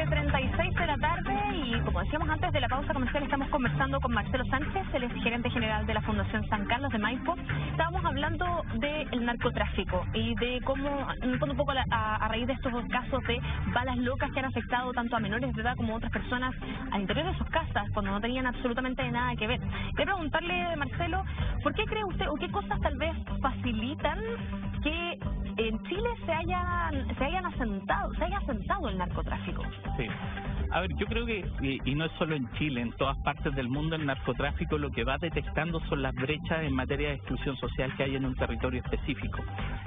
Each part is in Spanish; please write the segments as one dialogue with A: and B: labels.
A: 7:36 de la tarde y como decíamos antes de la pausa comercial estamos conversando con Marcelo Sánchez, él es gerente general de la Fundación San Carlos de Maipo. Estábamos hablando del narcotráfico y de cómo, un poco a raíz de estos casos de balas locas que han afectado tanto a menores de edad como a otras personas al interior de sus casas cuando no tenían absolutamente nada que ver. Quería preguntarle, Marcelo, ¿por qué cree usted o qué cosas tal vez facilitan que en Chile se haya asentado el narcotráfico?
B: Sí. A ver, yo creo que, y no es solo en Chile, en todas partes del mundo el narcotráfico lo que va detectando son las brechas en materia de exclusión social que hay en un territorio específico.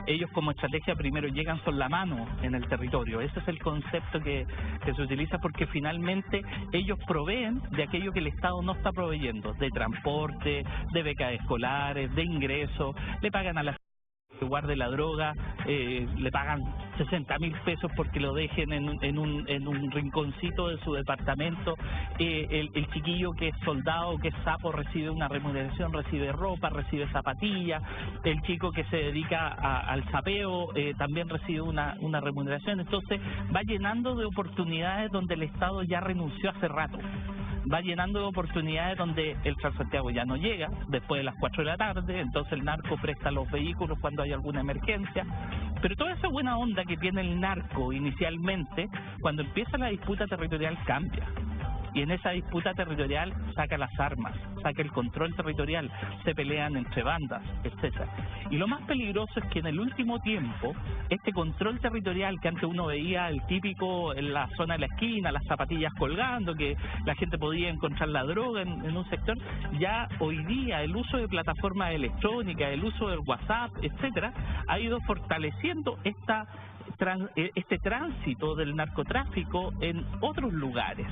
B: Ellos como estrategia primero llegan con la mano en el territorio, ese es el concepto que se utiliza porque finalmente ellos proveen de aquello que el Estado no está proveyendo, de transporte, de becas escolares, de ingresos, le pagan a la que guarde la droga, le pagan 60.000 pesos porque lo dejen en un rinconcito de su departamento, el chiquillo que es soldado, que es sapo, recibe una remuneración, recibe ropa, recibe zapatillas, el chico que se dedica al sapeo también recibe una remuneración, entonces va llenando de oportunidades donde el Estado ya renunció hace rato. Va llenando de oportunidades donde el Transantiago ya no llega después de las 4 de la tarde, entonces el narco presta los vehículos cuando hay alguna emergencia, pero toda esa buena onda que tiene el narco inicialmente, cuando empieza la disputa territorial cambia. Y en esa disputa territorial saca las armas, saca el control territorial, se pelean entre bandas, etcétera. Y lo más peligroso es que en el último tiempo, este control territorial que antes uno veía el típico en la zona de la esquina, las zapatillas colgando, que la gente podía encontrar la droga en un sector, ya hoy día el uso de plataformas electrónicas, el uso del WhatsApp, etcétera, ha ido fortaleciendo este tránsito del narcotráfico en otros lugares.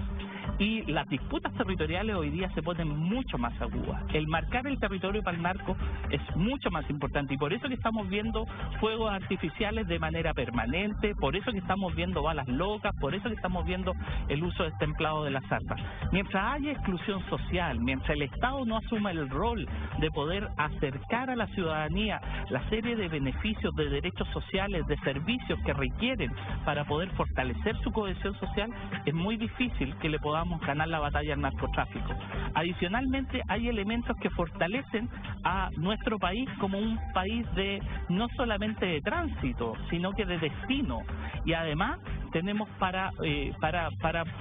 B: Y las disputas territoriales hoy día se ponen mucho más agudas. El marcar el territorio para el narco es mucho más importante y por eso que estamos viendo fuegos artificiales de manera permanente, por eso que estamos viendo balas locas, por eso que estamos viendo el uso destemplado de las armas. Mientras haya exclusión social, mientras el Estado no asuma el rol de poder acercar a la ciudadanía la serie de beneficios, de derechos sociales, de servicios que requieren para poder fortalecer su cohesión social, es muy difícil que le podamos ganar la batalla al narcotráfico. Adicionalmente, hay elementos que fortalecen a nuestro país como un país de no solamente de tránsito, sino que de destino. Y además tenemos para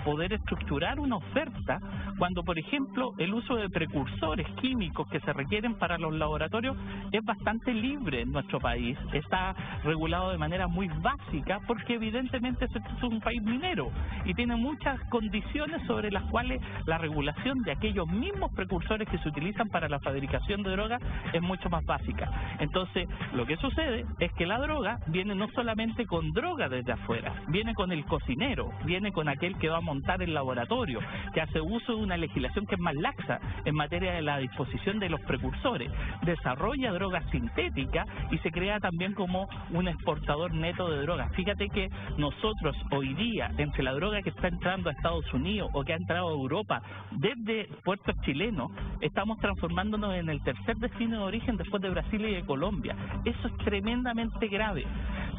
B: poder estructurar una oferta cuando, por ejemplo, el uso de precursores químicos que se requieren para los laboratorios es bastante libre en nuestro país. Está regulado de manera muy básica porque evidentemente este es un país minero y tiene muchas condiciones sobre las cuales la regulación de aquellos mismos precursores que se utilizan para la fabricación de drogas es mucho más básica. Entonces, lo que sucede es que la droga viene no solamente con droga desde afuera, viene con el cocinero, viene con aquel que va a montar el laboratorio, que hace uso de una legislación que es más laxa en materia de la disposición de los precursores, desarrolla drogas sintéticas y se crea también como un exportador neto de drogas. Fíjate que nosotros hoy día, entre la droga que está entrando a Estados Unidos o que ha entrado a Europa desde puertos chilenos, estamos transformándonos en el tercer destino de origen después de Brasil y de Colombia. Eso es tremendamente grave.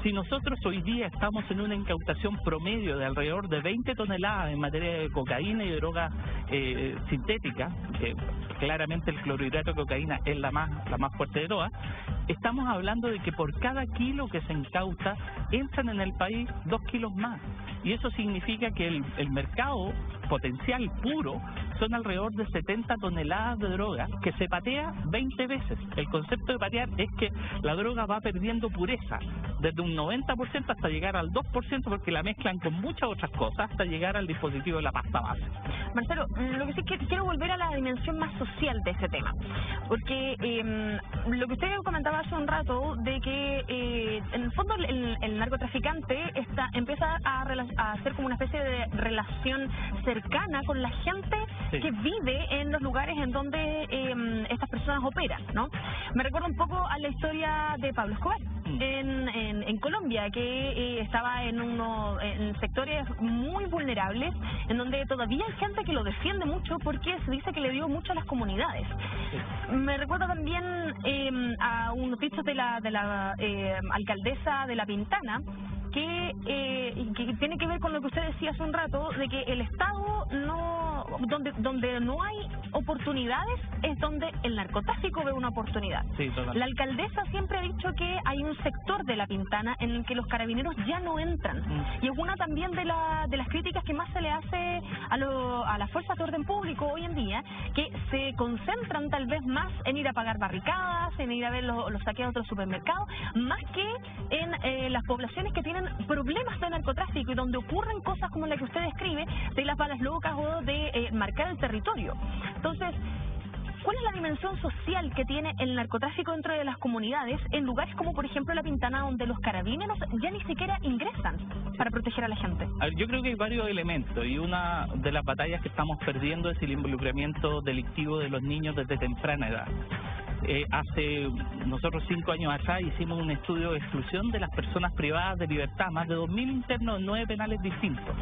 B: Si nosotros hoy día estamos en una incautación promedio de alrededor de 20 toneladas en materia de cocaína y de drogas sintéticas, que claramente el clorhidrato de cocaína es la más fuerte de todas, estamos hablando de que por cada kilo que se incauta entran en el país 2 kilos más. Y eso significa que el mercado potencial puro son alrededor de 70 toneladas de droga que se patea 20 veces. El concepto de patear es que la droga va perdiendo pureza desde un 90% hasta llegar al 2% porque la mezclan con muchas otras cosas hasta llegar al dispositivo de la pasta base.
A: Marcelo, lo que sí que quiero volver a la dimensión más social de este tema, porque lo que usted comentaba hace un rato de que en el fondo el narcotraficante empieza a hacer como una especie de relación cercana con la gente que vive en los lugares en donde estas personas operan, ¿no? Me recuerda un poco a la historia de Pablo Escobar en Colombia, que estaba en sectores muy vulnerables, en donde todavía hay gente que lo defiende mucho porque se dice que le dio mucho a las comunidades. Me recuerda también a unos dichos de la alcaldesa de La Pintana, que tiene que ver con lo que usted decía hace un rato, de que el Estado donde no hay oportunidades es donde el narcotráfico ve una oportunidad.
B: Sí,
A: la alcaldesa siempre ha dicho que hay un sector de La Pintana en el que los carabineros ya no entran, y es una también de las críticas que más se le hace a las fuerzas de orden público hoy en día, que se concentran tal vez más en ir a pagar barricadas, en ir a ver los saqueos de los supermercados, más que en las poblaciones que tienen problemas de narcotráfico y donde ocurren cosas como la que usted describe, de las balas locas o de marcar el territorio. Entonces, ¿cuál es la dimensión social que tiene el narcotráfico dentro de las comunidades en lugares como, por ejemplo, La Pintana, donde los carabineros ya ni siquiera ingresan para proteger a la gente?
B: A ver, yo creo que hay varios elementos, y una de las batallas que estamos perdiendo es el involucramiento delictivo de los niños desde temprana edad. Nosotros 5 años atrás hicimos un estudio de exclusión de las personas privadas de libertad, más de 2.000 internos en 9 penales distintos.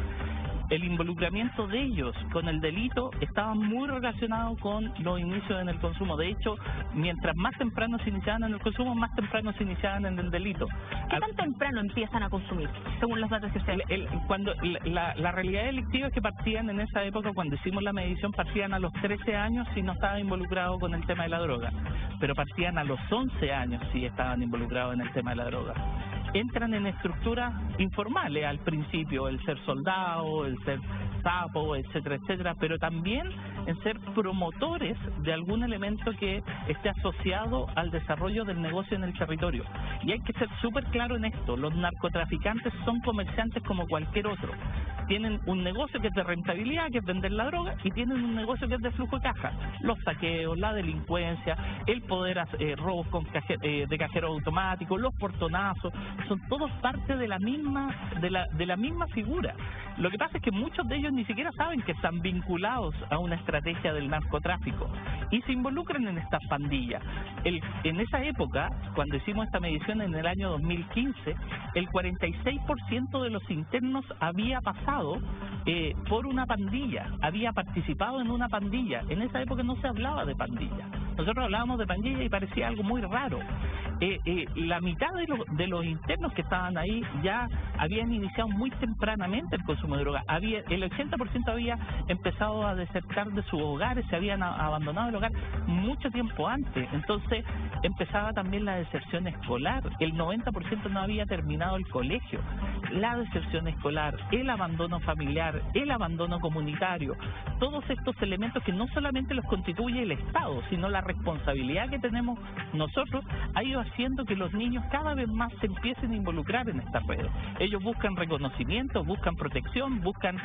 B: El involucramiento de ellos con el delito estaba muy relacionado con los inicios en el consumo. De hecho, mientras más temprano se iniciaban en el consumo, más temprano se iniciaban en el delito.
A: ¿Qué tan temprano empiezan a consumir, según los datos que usted?
B: La realidad delictiva es que partían en esa época, cuando hicimos la medición, partían a los 13 años si no estaban involucrados con el tema de la droga, pero partían a los 11 años si estaban involucrados en el tema de la droga. Entran en estructuras informales al principio, el ser soldado, el ser sapo, etcétera, etcétera, pero también en ser promotores de algún elemento que esté asociado al desarrollo del negocio en el territorio. Y hay que ser súper claro en esto: los narcotraficantes son comerciantes como cualquier otro. Tienen un negocio que es de rentabilidad, que es vender la droga, y tienen un negocio que es de flujo de caja. Los saqueos, la delincuencia, el poder hacer robos de cajero automático, los portonazos, son todos parte de la misma figura. Lo que pasa es que muchos de ellos ni siquiera saben que están vinculados a una estrategia del narcotráfico y se involucran en estas pandillas. En esa época, cuando hicimos esta medición en el año 2015, el 46% de los internos había pasado por una pandilla, había participado en una pandilla. En esa época no se hablaba de pandilla. Nosotros hablábamos de pandilla y parecía algo muy raro. La mitad de los internos que estaban ahí ya habían iniciado muy tempranamente el consumo de droga. El 80% había empezado a desertar de sus hogares, se habían abandonado el hogar mucho tiempo antes. Entonces empezaba también la deserción escolar. El 90% no había terminado el colegio. La deserción escolar, el abandono familiar, el abandono comunitario, todos estos elementos que no solamente los constituye el Estado, sino la responsabilidad que tenemos nosotros, ha ido haciendo que los niños cada vez más se empiecen a involucrar en estas redes. Ellos buscan reconocimiento, buscan protección, buscan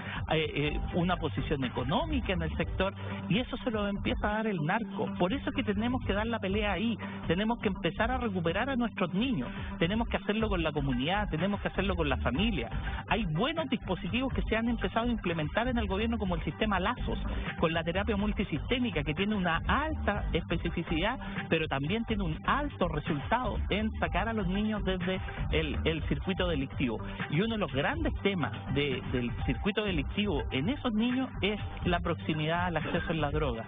B: una posición económica en el sector, y eso se lo empieza a dar el narco. Por eso es que tenemos que dar la pelea ahí, tenemos que empezar a recuperar a nuestros niños, tenemos que hacerlo con la comunidad, tenemos que hacerlo con la familia. Hay buenos dispositivos que se han empezado a implementar en el gobierno, como el sistema Lazos, con la terapia multisistémica, que tiene una alta especificidad, pero también tiene un alto resultado en sacar a los niños desde el circuito delictivo. Y uno de los grandes temas del circuito delictivo en esos niños es la proximidad al acceso en la droga.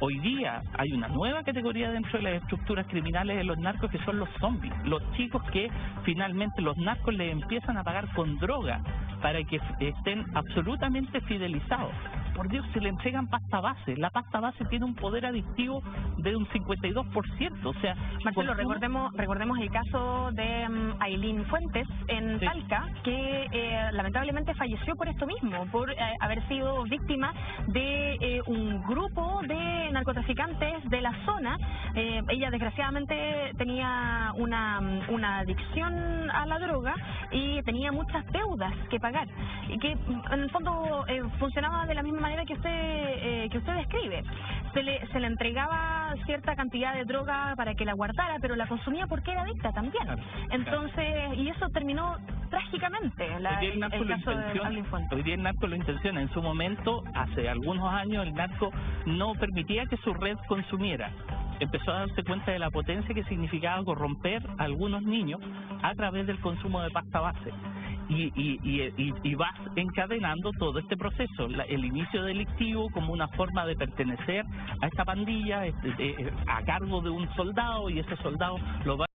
B: Hoy día hay una nueva categoría dentro de las estructuras criminales de los narcos, que son los zombies, los chicos que finalmente los narcos les empiezan a pagar con droga para que estén absolutamente fidelizados. Por Dios, se le entregan pasta base. La pasta base tiene un poder adictivo de un 52%. O sea,
A: Marcelo, recordemos el caso de Ailín Fuentes en Talca, que lamentablemente falleció por esto mismo, por haber sido víctima de un grupo de narcotraficantes de la zona. Ella desgraciadamente tenía una adicción a la droga y tenía muchas deudas que pagar, y que en el fondo funcionaba de la misma manera que usted describe. Se le entregaba cierta cantidad de droga para que la guardara, pero la consumía porque era adicta también. Entonces, y eso terminó trágicamente. El caso de Ailín Fuentes.
B: Hoy día el narco lo intenciona. En su momento, hace algunos años, el narco no permitía que su red consumiera. Empezó a darse cuenta de la potencia que significaba corromper a algunos niños a través del consumo de pasta base. Y vas encadenando todo este proceso, el inicio delictivo como una forma de pertenecer a esta pandilla a cargo de un soldado, y ese soldado lo va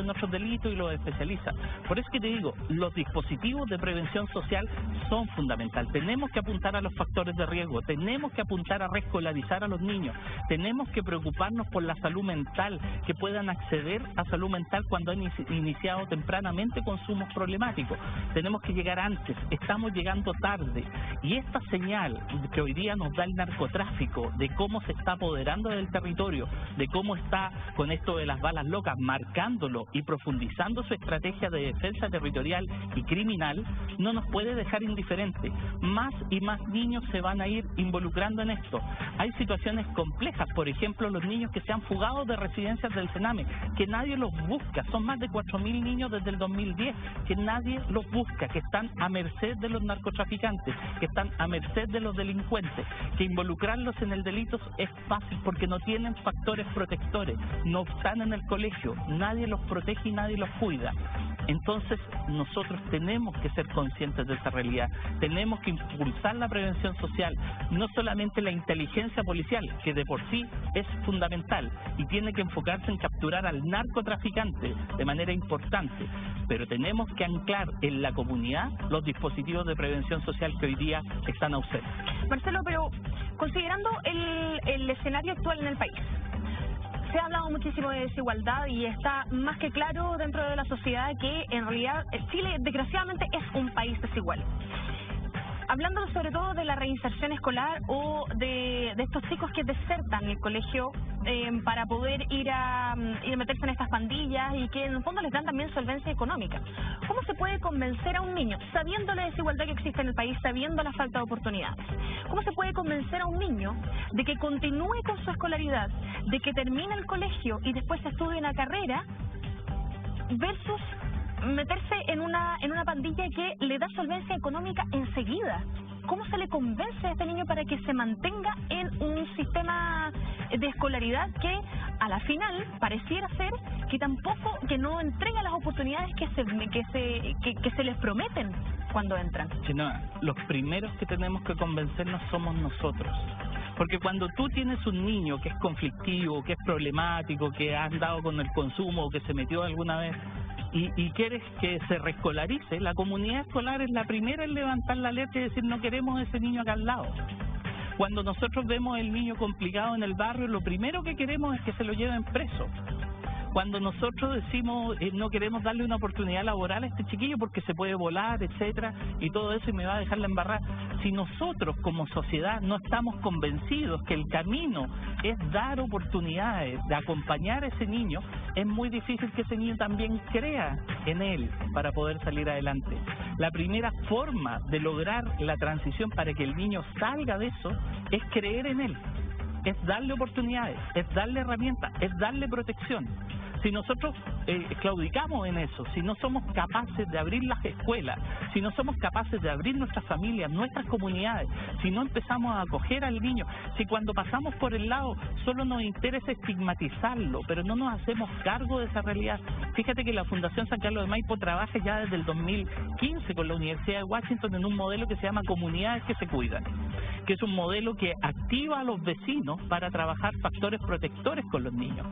B: en otros delitos y los especializa. Por eso que te digo, los dispositivos de prevención social son fundamentales. Tenemos que apuntar a los factores de riesgo, tenemos que apuntar a reescolarizar a los niños, tenemos que preocuparnos por la salud mental, que puedan acceder a salud mental cuando han iniciado tempranamente consumos problemáticos. Tenemos que llegar antes, estamos llegando tarde, y esta señal que hoy día nos da el narcotráfico de cómo se está apoderando del territorio, de cómo está con esto de las balas locas, marcándolo y profundizando su estrategia de defensa territorial y criminal, no nos puede dejar indiferentes. Más y más niños se van a ir involucrando en esto. Hay situaciones complejas, por ejemplo, los niños que se han fugado de residencias del Sename, que nadie los busca, son más de 4.000 niños desde el 2010, que nadie los busca, que están a merced de los narcotraficantes, que están a merced de los delincuentes, que involucrarlos en el delito es fácil porque no tienen factores protectores, no están en el colegio, nadie los protege y nadie los cuida. Entonces nosotros tenemos que ser conscientes de esa realidad, tenemos que impulsar la prevención social, no solamente la inteligencia policial, que de por sí es fundamental y tiene que enfocarse en capturar al narcotraficante de manera importante, pero tenemos que anclar en la comunidad los dispositivos de prevención social que hoy día están ausentes.
A: Marcelo, pero considerando el escenario actual en el país, se ha hablado muchísimo de desigualdad y está más que claro dentro de la sociedad que en realidad Chile desgraciadamente es un país desigual. Hablando sobre todo de la reinserción escolar o de estos chicos que desertan el colegio para poder ir a meterse en estas pandillas y que en el fondo les dan también solvencia económica. ¿Cómo se puede convencer a un niño, sabiendo la desigualdad que existe en el país, sabiendo la falta de oportunidades? ¿Cómo se puede convencer a un niño de que continúe con su escolaridad, de que termine el colegio y después estudie una carrera versus meterse en una pandilla que le da solvencia económica enseguida? ¿Cómo se le convence a este niño para que se mantenga en un sistema de escolaridad que a la final pareciera ser que no entrega las oportunidades que se les prometen cuando entran?
B: Sino, los primeros que tenemos que convencernos somos nosotros. Porque cuando tú tienes un niño que es conflictivo, que es problemático, que ha andado con el consumo, que se metió alguna vez y quieres que se reescolarice, la comunidad escolar es la primera en levantar la alerta y decir no queremos ese niño acá al lado. Cuando nosotros vemos el niño complicado en el barrio, lo primero que queremos es que se lo lleven preso. Cuando nosotros decimos no queremos darle una oportunidad laboral a este chiquillo porque se puede volar, etcétera, y todo eso y me va a dejar la embarrada. Si nosotros como sociedad no estamos convencidos que el camino es dar oportunidades, de acompañar a ese niño, es muy difícil que ese niño también crea en él para poder salir adelante. La primera forma de lograr la transición para que el niño salga de eso es creer en él. Es darle oportunidades, es darle herramientas, es darle protección. Si nosotros claudicamos en eso, si no somos capaces de abrir las escuelas, si no somos capaces de abrir nuestras familias, nuestras comunidades, si no empezamos a acoger al niño, si cuando pasamos por el lado solo nos interesa estigmatizarlo, pero no nos hacemos cargo de esa realidad. Fíjate que la Fundación San Carlos de Maipo trabaja ya desde el 2015 con la Universidad de Washington en un modelo que se llama Comunidades que se Cuidan, que es un modelo que activa a los vecinos para trabajar factores protectores con los niños.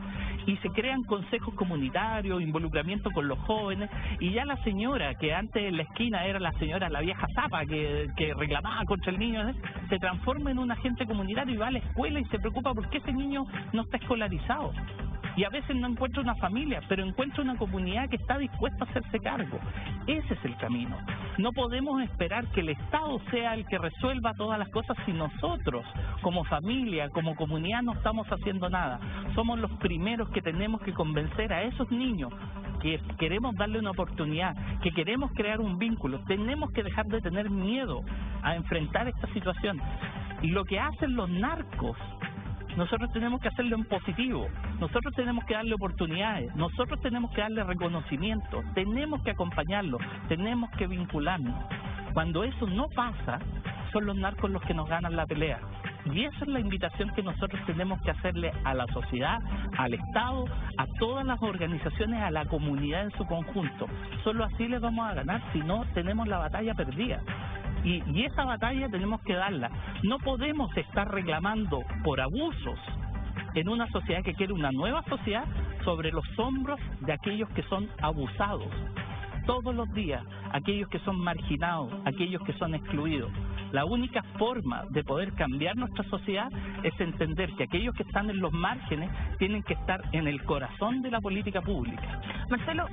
B: Y se crean consejos comunitarios, involucramiento con los jóvenes, y ya la señora que antes en la esquina era la vieja zapa que reclamaba contra el niño, se transforma en un agente comunitario y va a la escuela y se preocupa porque ese niño no está escolarizado. Y a veces no encuentra una familia, pero encuentra una comunidad que está dispuesta a hacerse cargo. Ese es el camino. No podemos esperar que el Estado sea el que resuelva todas las cosas si nosotros, como familia, como comunidad, no estamos haciendo nada. Somos los primeros que tenemos que convencer a esos niños que queremos darle una oportunidad, que queremos crear un vínculo. Tenemos que dejar de tener miedo a enfrentar esta situación. Y lo que hacen los narcos, nosotros tenemos que hacerlo en positivo, nosotros tenemos que darle oportunidades, nosotros tenemos que darle reconocimiento, tenemos que acompañarlo, tenemos que vincularnos. Cuando eso no pasa, son los narcos los que nos ganan la pelea. Y esa es la invitación que nosotros tenemos que hacerle a la sociedad, al Estado, a todas las organizaciones, a la comunidad en su conjunto. Solo así les vamos a ganar, si no tenemos la batalla perdida. Y esa batalla tenemos que darla. No podemos estar reclamando por abusos en una sociedad que quiere una nueva sociedad sobre los hombros de aquellos que son abusados. Todos los días, aquellos que son marginados, aquellos que son excluidos. La única forma de poder cambiar nuestra sociedad es entender que aquellos que están en los márgenes tienen que estar en el corazón de la política pública.
A: Marcelo,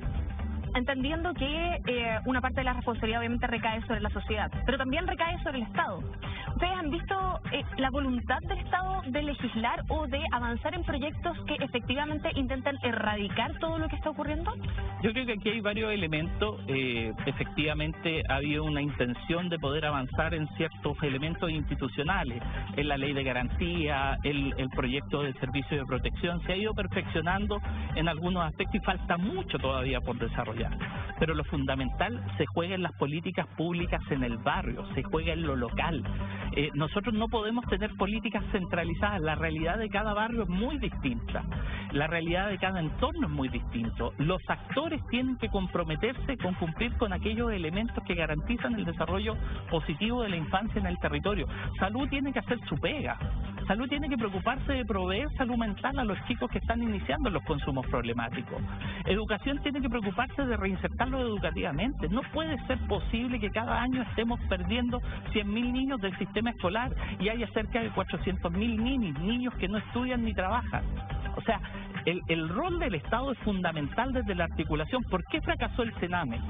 A: entendiendo que una parte de la responsabilidad obviamente recae sobre la sociedad, pero también recae sobre el Estado. ¿Ustedes han visto la voluntad del Estado de legislar o de avanzar en proyectos que efectivamente intenten erradicar todo lo que está ocurriendo?
B: Yo creo que aquí hay varios elementos. Efectivamente ha habido una intención de poder avanzar en ciertos elementos institucionales, en la ley de garantía, el proyecto de servicio de protección, se ha ido perfeccionando en algunos aspectos y falta mucho todavía por desarrollar. Pero lo fundamental se juega en las políticas públicas en el barrio, se juega en lo local. Nosotros no podemos tener políticas centralizadas, la realidad de cada barrio es muy distinta, la realidad de cada entorno es muy distinto. Los actores tienen que comprometerse con cumplir con aquellos elementos que garantizan el desarrollo positivo de la infancia en el territorio. Salud tiene que hacer su pega. Salud tiene que preocuparse de proveer salud mental a los chicos que están iniciando los consumos problemáticos. Educación tiene que preocuparse de reinsertarlos educativamente. No puede ser posible que cada año estemos perdiendo 100.000 niños del sistema escolar y haya cerca de 400.000 niños que no estudian ni trabajan. O sea, el rol del Estado es fundamental desde la articulación. ¿Por qué fracasó el Sename?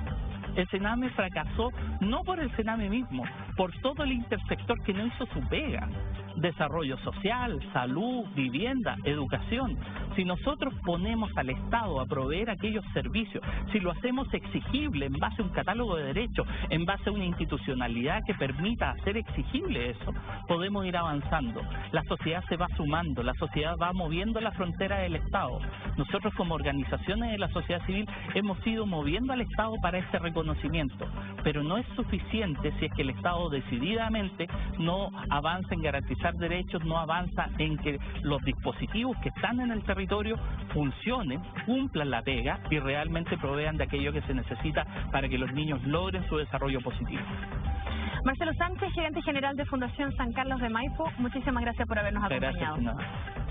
B: El Sename fracasó no por el Sename mismo, por todo el intersector que no hizo su pega. Desarrollo social, salud, vivienda, educación. Si nosotros ponemos al Estado a proveer aquellos servicios, si lo hacemos exigible en base a un catálogo de derechos, en base a una institucionalidad que permita hacer exigible eso, podemos ir avanzando. La sociedad se va sumando, la sociedad va moviendo la frontera del Estado. Nosotros como organizaciones de la sociedad civil hemos ido moviendo al Estado para ese reconocimiento, pero no es suficiente si es que el Estado decididamente no avanza en garantizar derechos, no avanza en que los dispositivos que están en el territorio funcionen, cumplan la pega y realmente provean de aquello que se necesita para que los niños logren su desarrollo positivo.
A: Marcelo Sánchez, gerente general de Fundación San Carlos de Maipo, muchísimas gracias por habernos acompañado.
B: Gracias.